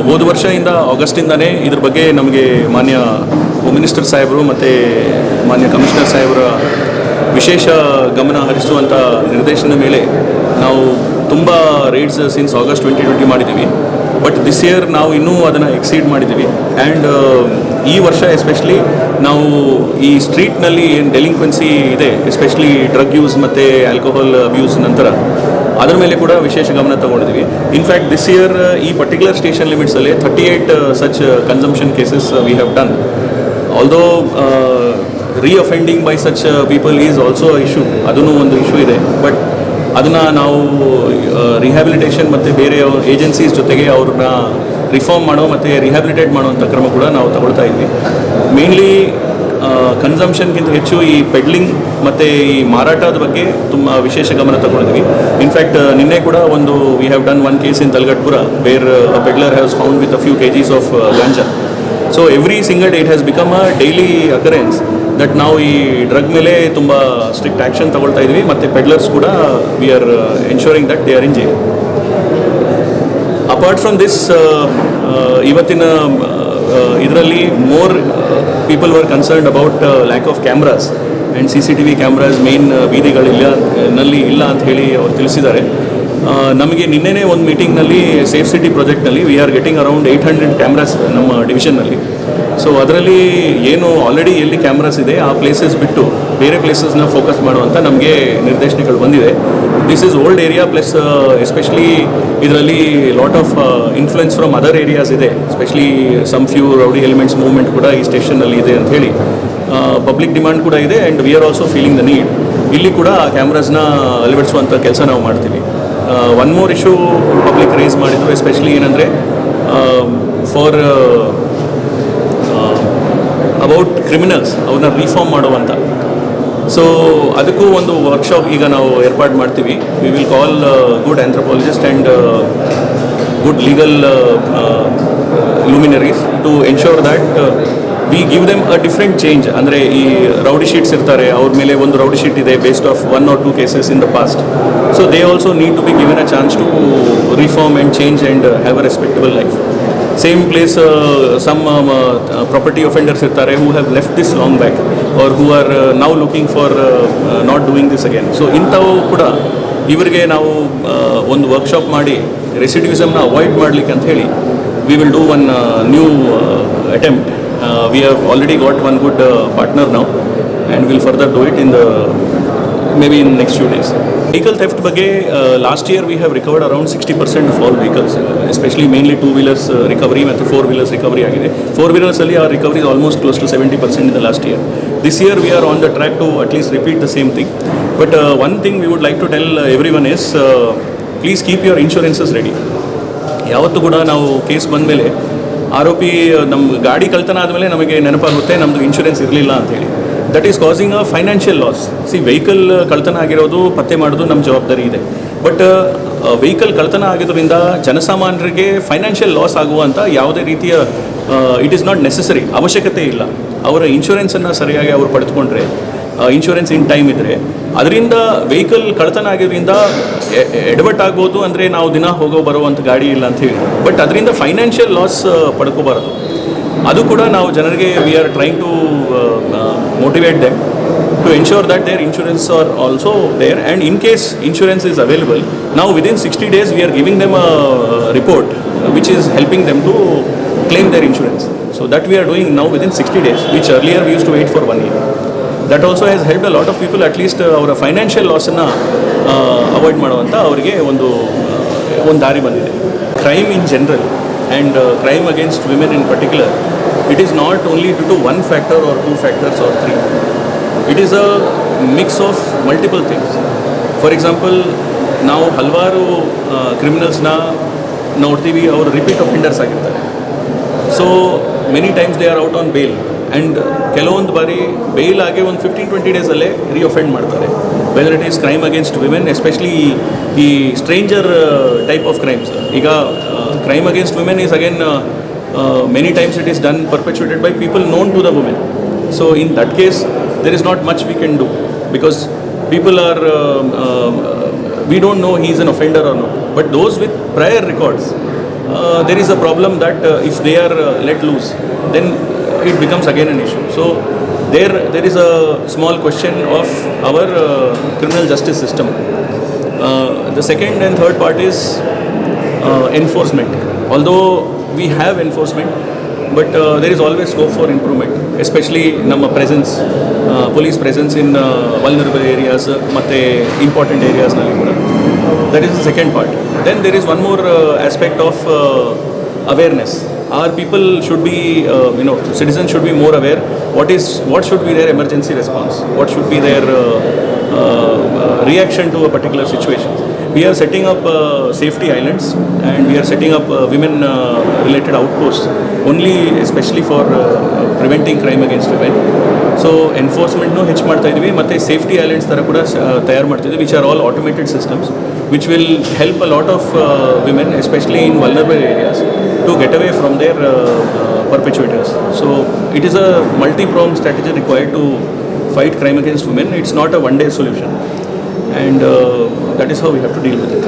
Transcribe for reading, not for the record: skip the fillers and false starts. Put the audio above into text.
ಹೋದ ವರ್ಷದಿಂದ ಆಗಸ್ಟಿಂದನೇ ಇದ್ರ ಬಗ್ಗೆ ನಮಗೆ ಮಾನ್ಯ ಹೋಮ್ ಮಿನಿಸ್ಟರ್ ಸಾಹೇಬರು ಮತ್ತು ಮಾನ್ಯ ಕಮಿಷನರ್ ಸಾಹೇಬರ ವಿಶೇಷ ಗಮನ ಹರಿಸುವಂಥ ನಿರ್ದೇಶನದ ಮೇಲೆ ನಾವು ತುಂಬ ರೈಡ್ಸ್ ಸಿನ್ಸ್ ಆಗಸ್ಟ್ 2020 ಮಾಡಿದ್ದೀವಿ. ಬಟ್ ದಿಸ್ ಇಯರ್ ನಾವು ಇನ್ನೂ ಅದನ್ನು ಎಕ್ಸೀಡ್ ಮಾಡಿದ್ದೀವಿ. ಆ್ಯಂಡ್ ಈ ವರ್ಷ ಎಸ್ಪೆಷಲಿ ನಾವು ಈ ಸ್ಟ್ರೀಟ್ನಲ್ಲಿ ಏನು ಡೆಲಿಂಕ್ವೆನ್ಸಿ ಇದೆ, ಎಸ್ಪೆಷಲಿ ಡ್ರಗ್ ಯೂಸ್ ಮತ್ತು ಆಲ್ಕೋಹಾಲ್ ಅಬ್ಯೂಸ್ ನಂತರ ಅದರ ಮೇಲೆ ಕೂಡ ವಿಶೇಷ ಗಮನ ತಗೊಂಡಿದ್ದೀವಿ. ಇನ್ಫ್ಯಾಕ್ಟ್ ದಿಸ್ ಇಯರ್ ಈ ಪರ್ಟಿಕ್ಯುಲರ್ ಸ್ಟೇಷನ್ ಲಿಮಿಟ್ಸಲ್ಲಿ 38 such consumption cases we have done. Although reoffending by such people is also issue, ಅದೂ ಒಂದು ಇಶ್ಯೂ ಇದೆ. ಬಟ್ ಅದನ್ನು ನಾವು ರಿಹ್ಯಾಬಿಲಿಟೇಷನ್ ಮತ್ತು ಬೇರೆ ಏಜೆನ್ಸೀಸ್ ಜೊತೆಗೆ ಅವ್ರನ್ನ ರಿಫಾರ್ಮ್ ಮಾಡೋ ಮತ್ತು ರಿಹ್ಯಾಬಿಲಿಟೇಟ್ ಮಾಡುವಂಥ ಕ್ರಮ ಕೂಡ ನಾವು ತಗೊಳ್ತಾ ಇದ್ವಿ. ಮೇನ್ಲಿ ಕನ್ಸಂಪ್ಷನ್ಗಿಂತ ಹೆಚ್ಚು ಈ ಪೆಡ್ಲಿಂಗ್ ಮತ್ತು ಈ ಮಾರಾಟದ ಬಗ್ಗೆ ತುಂಬ ವಿಶೇಷ ಗಮನ ತಗೊಂಡಿದ್ವಿ. ಇನ್ಫ್ಯಾಕ್ಟ್ ನಿನ್ನೆ ಕೂಡ ಒಂದು we have done one case in Talaghattapura where a peddler has found with a few kgs of ganja. So every single day it has become a daily occurrence that ನಾವು ಈ ಡ್ರಗ್ ಮೇಲೆ ತುಂಬ ಸ್ಟ್ರಿಕ್ಟ್ ಆ್ಯಕ್ಷನ್ ತಗೊಳ್ತಾ ಇದ್ವಿ. ಮತ್ತು ಪೆಡ್ಲರ್ಸ್ ಕೂಡ we are ensuring that they are in jail. Apart from this ಇವತ್ತಿನ ಇದರಲ್ಲಿ more people were concerned about lack of cameras and CCTV cameras main ಬೀದಿಗಳಿಲ್ಲ ಇಲ್ಲ ಅಂತ ಹೇಳಿ ಅವ್ರು ತಿಳಿಸಿದ್ದಾರೆ. ನಮಗೆ ನಿನ್ನೆನೇ ಒಂದು ಮೀಟಿಂಗ್ನಲ್ಲಿ ಸೇಫ್ ಸಿಟಿ ಪ್ರಾಜೆಕ್ಟ್ನಲ್ಲಿ we are getting around 800 cameras ನಮ್ಮ ಡಿವಿಷನ್ನಲ್ಲಿ. ಸೊ ಅದರಲ್ಲಿ ಏನು ಆಲ್ರೆಡಿ ಎಲ್ಲಿ ಕ್ಯಾಮ್ರಾಸ್ ಇದೆ ಆ ಪ್ಲೇಸಸ್ ಬಿಟ್ಟು ಬೇರೆ ಪ್ಲೇಸಸ್ನ ಫೋಕಸ್ ಮಾಡುವಂಥ ನಮಗೆ ನಿರ್ದೇಶನಗಳು ಬಂದಿದೆ. This is old area plus especially ಇದರಲ್ಲಿ lot of influence from other areas ಇದೆ. Especially some few rowdy elements movement ಕೂಡ ಈ ಸ್ಟೇಷನ್ನಲ್ಲಿ ಇದೆ ಅಂತ ಹೇಳಿ ಪಬ್ಲಿಕ್ ಡಿಮಾಂಡ್ ಕೂಡ ಇದೆ. And we are also feeling the need. ಇಲ್ಲಿ ಕೂಡ ಕ್ಯಾಮ್ರಾಸ್ನ ಅಳವಡಿಸುವಂಥ ಕೆಲಸ ನಾವು ಮಾಡ್ತೀವಿ. One more issue public raise ಮಾಡಿದ್ರು, ಎಸ್ಪೆಷಲಿ ಏನಂದರೆ ಫಾರ್ ಅಬೌಟ್ ಕ್ರಿಮಿನಲ್ಸ್ ಅವ್ರನ್ನ ರಿಫಾರ್ಮ್ ಮಾಡುವಂಥ. ಸೊ ಅದಕ್ಕೂ ಒಂದು ವರ್ಕ್ಶಾಪ್ ಈಗ ನಾವು ಏರ್ಪಾಡು ಮಾಡ್ತೀವಿ. We will call good anthropologist and good legal luminaries to ensure that we give them a different change. ಅಂದರೆ ಈ ರೌಡಿ ಶೀಟ್ಸ್ ಇರ್ತಾರೆ, ಅವ್ರ ಮೇಲೆ ಒಂದು ರೌಡಿ ಶೀಟ್ ಇದೆ based of 1 or 2 cases in the past. So they also need to be given a chance to reform and change and have a respectable life. Same place some property offenders ಇರ್ತಾರೆ who have left this long back or who are now looking for not doing this again. So ಇಂಥವು ಕೂಡ ಇವರಿಗೆ ನಾವು ಒಂದು workshop ಮಾಡಿ ರೆಸಿಡಿವಿಸಮ್ನ avoid ಮಾಡಲಿಕ್ಕೆ ಅಂತ ಹೇಳಿ we will do one new attempt. We have already got one good partner now and we'll further do it in the maybe in next few days. Vehicle theft ಬಗ್ಗೆ last year we have recovered around 60% of all vehicles, especially mainly 2-wheelers recovery ಮತ್ತು 4-wheelers recovery ಆಗಿದೆ. 4-wheelers ಅಲ್ಲಿ our recovery is almost close to 70% in the last year. This year we are on the track to at least repeat the same thing. But one thing we would like to tell everyone is please keep your insurances ready. ಯಾವತ್ತೂ ಕೂಡ ನಾವು case ಬಂದ ಮೇಲೆ ಆರೋಪಿ ನಮ್ಮ ಗಾಡಿ ಕಳ್ತನ ಆದಮೇಲೆ ನಮಗೆ ನೆನಪಾಗುತ್ತೆ ನಮ್ಮದು ಇನ್ಶೂರೆನ್ಸ್ ಇರಲಿಲ್ಲ ಅಂತೇಳಿ. That is causing a financial loss. Vehicle ಕಳ್ತನ ಆಗಿರೋದು ಪತ್ತೆ ಮಾಡೋದು ನಮ್ಮ ಜವಾಬ್ದಾರಿ ಇದೆ. ಬಟ್ ವೆಹಿಕಲ್ ಕಳ್ತನ ಆಗಿದ್ದರಿಂದ ಜನಸಾಮಾನ್ಯರಿಗೆ ಫೈನಾನ್ಷಿಯಲ್ ಲಾಸ್ ಆಗುವಂಥ ಯಾವುದೇ ರೀತಿಯ ಇಟ್ ಈಸ್ ನಾಟ್ ನೆಸೆಸರಿ, ಅವಶ್ಯಕತೆ ಇಲ್ಲ. ಅವರ ಇನ್ಶೂರೆನ್ಸನ್ನು ಸರಿಯಾಗಿ ಅವರು ಪಡೆದುಕೊಂಡ್ರೆ, ಇನ್ಶೂರೆನ್ಸ್ ಇನ್ ಟೈಮ್ ಇದ್ದರೆ ಅದರಿಂದ ವೆಹಿಕಲ್ ಕಳ್ತನ ಆಗಿರೋದ್ರಿಂದ ಎಡವಟ್ಟಾಗ್ಬೋದು. ಅಂದರೆ ನಾವು ದಿನ ಹೋಗೋ ಬರುವಂಥ ಗಾಡಿ ಇಲ್ಲ ಅಂತ ಹೇಳಿ, ಬಟ್ ಅದರಿಂದ ಫೈನಾನ್ಷಿಯಲ್ ಲಾಸ್ ಪಡ್ಕೋಬಾರದು. ಅದು ಕೂಡ ನಾವು ಜನರಿಗೆ we are trying to motivate them to ensure that their insurance are also there. And in case insurance is available, ನಾವು within 60 days we are giving them a report which is helping them to claim their insurance. So that we are doing now within 60 days, which earlier we use to wait for 1 year. That also has helped a lot of people at list ಅವರ financial ಲಾಸನ್ನು avoid ಮಾಡುವಂಥ ಅವರಿಗೆ ಒಂದು ದಾರಿ ಬಂದಿದೆ. Crime in general and crime against women in particular, it is not only due to 1 factor or 2 factors or 3. It is a mix of multiple things. For example, ನಾವು ಹಲವಾರು ಕ್ರಿಮಿನಲ್ಸ್ನ ನೋಡ್ತೀವಿ, ಅವರು ರಿಪೀಟ್ ಅಫೆಂಡರ್ಸ್ ಆಗಿರ್ತಾರೆ. So many times they are out on bail. And ಕೆಲವೊಂದು ಬಾರಿ bail ಆಗಿ ಒಂದು 15-20 ಡೇಸಲ್ಲೇ ರೀಅಫೆಂಡ್ ಮಾಡ್ತಾರೆ. Whether it is crime against women, especially ಈ ಸ್ಟ್ರೇಂಜರ್ ಟೈಪ್ ಆಫ್ ಕ್ರೈಮ್ಸ್. ಈಗ crime against women is again many times it is done perpetuated by people known to the women. So in that case there is not much we can do because people are we don't know he is an offender or not. But those with prior records, there is a problem that if they are let loose, then it becomes again an issue. So there is a small question of our criminal justice system. The second and third part is enforcement. Although we have enforcement, but there is always scope for improvement, especially ನಮ್ಮ presence, police presence in vulnerable areas ಮತ್ತು important areas ನಲ್ಲಿ ಕೂಡ. That is the second part. Then there is one more aspect of awareness. Our people should be, citizens should be more aware. What should be their emergency response? What should be their reaction to a particular situation? We are setting up safety islands, and we are setting up women related outposts only especially for preventing crime against women. So enforcementನು ಹೆಚ್ಚು ಮಾಡ್ತಾ ಇದ್ವಿ, ಮತ್ತು safety islands ಥರ ಕೂಡ ತಯಾರು ಮಾಡ್ತಿದ್ವಿ, which are all automated systems which will help a lot of women, especially in vulnerable areas, to get away from their perpetrators. So it is a multi-pronged strategy required to fight crime against women. It's not a one-day solution, and that is how we have to deal with it.